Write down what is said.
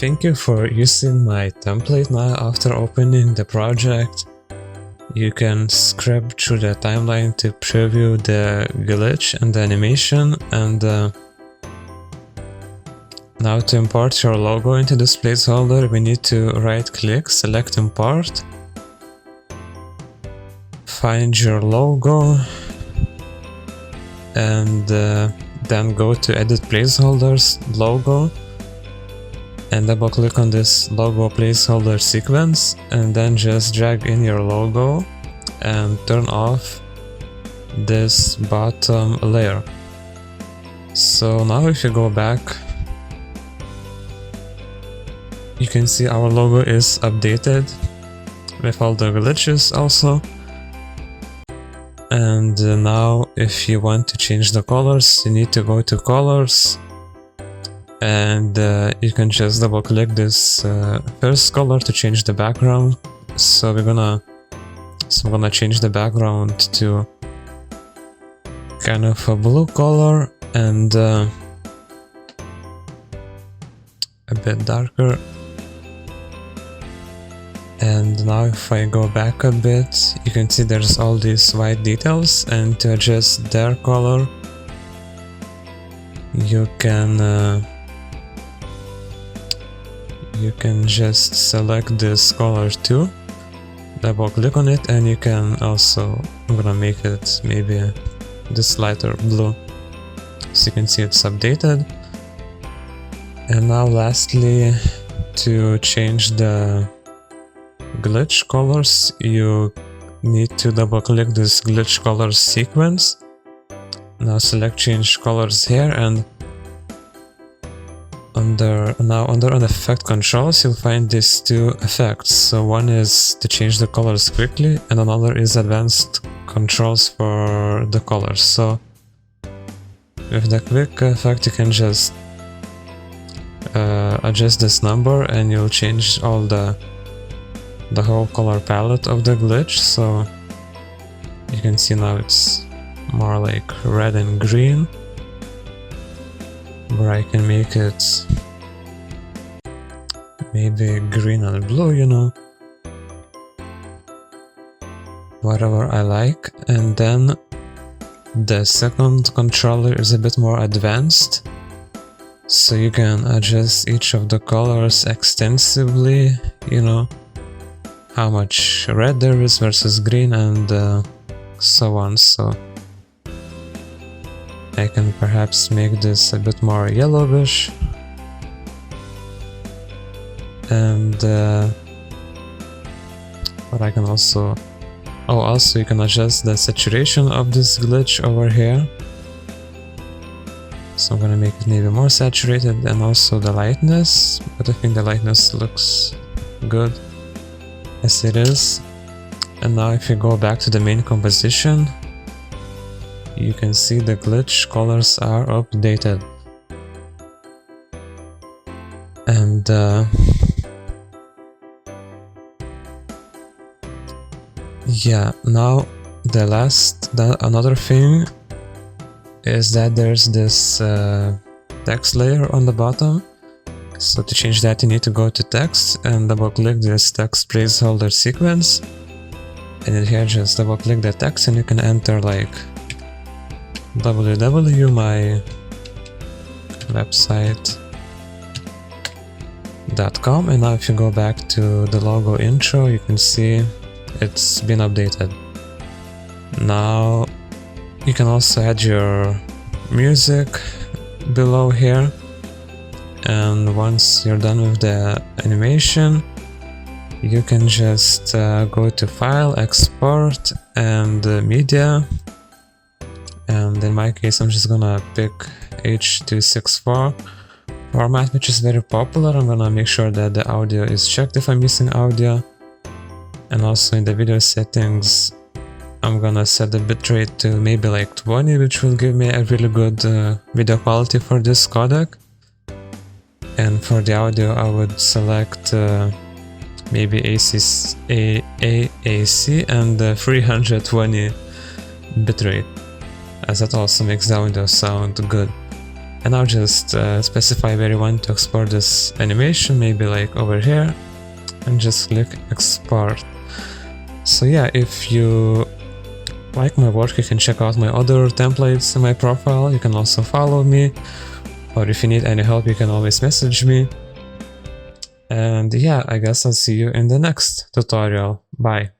Thank you for using my template now. After opening the project, you can scrub through the timeline to preview the glitch and the animation, and now to import your logo into this placeholder, we need to right click, select import, find your logo, and then go to edit placeholders, logo, and double click on this logo placeholder sequence, and then just drag in your logo and turn off this bottom layer. So now if you go back, you can see our logo is updated with all the glitches also. And now if you want to change the colors, you need to go to colors, and you can just double click this first color to change the background. So I'm gonna change the background to kind of a blue color and a bit darker. And now if I go back a bit, you can see there's all these white details, and to adjust their color, you can just select this color too, double click on it, and you can also, I'm gonna make it maybe this lighter blue, so you can see it's updated. And now lastly, to change the glitch colors, you need to double click this glitch colors sequence. Now select change colors here, and under effect controls you'll find these two effects. So one is to change the colors quickly, and another is advanced controls for the colors. So with the quick effect you can just adjust this number and you'll change all the whole color palette of the glitch. So you can see now it's more like red and green, where I can make it maybe green and blue, you know, whatever I like. And then the second controller is a bit more advanced, so you can adjust each of the colors extensively, you know, how much red there is versus green, and so on. So I can perhaps make this a bit more yellowish, and but I can also, also you can adjust the saturation of this glitch over here. So I'm gonna make it maybe more saturated, and also the lightness, but I think the lightness looks good as it is. And now if you go back to the main composition, you can see the glitch colors are updated. And yeah, now another thing is that there's this text layer on the bottom. So to change that you need to go to text and double click this text placeholder sequence, and in here just double click the text and you can enter like www my website.com. and now if you go back to the logo intro, you can see it's been updated. Now you can also add your music below here, and once you're done with the animation, you can just go to File, Export, and Media. And in my case, I'm just gonna pick H.264 format, which is very popular. I'm gonna make sure that the audio is checked if I'm using audio. And also in the video settings, I'm gonna set the bitrate to maybe like 20, which will give me a really good video quality for this codec. And for the audio, I would select maybe AAC and 320 bitrate, as that also makes the audio sound good. And I'll just specify where you want to export this animation, maybe like over here, and just click export. So yeah, if you like my work, you can check out my other templates in my profile. You can also follow me, or if you need any help, you can always message me. And yeah, I guess I'll see you in the next tutorial. Bye.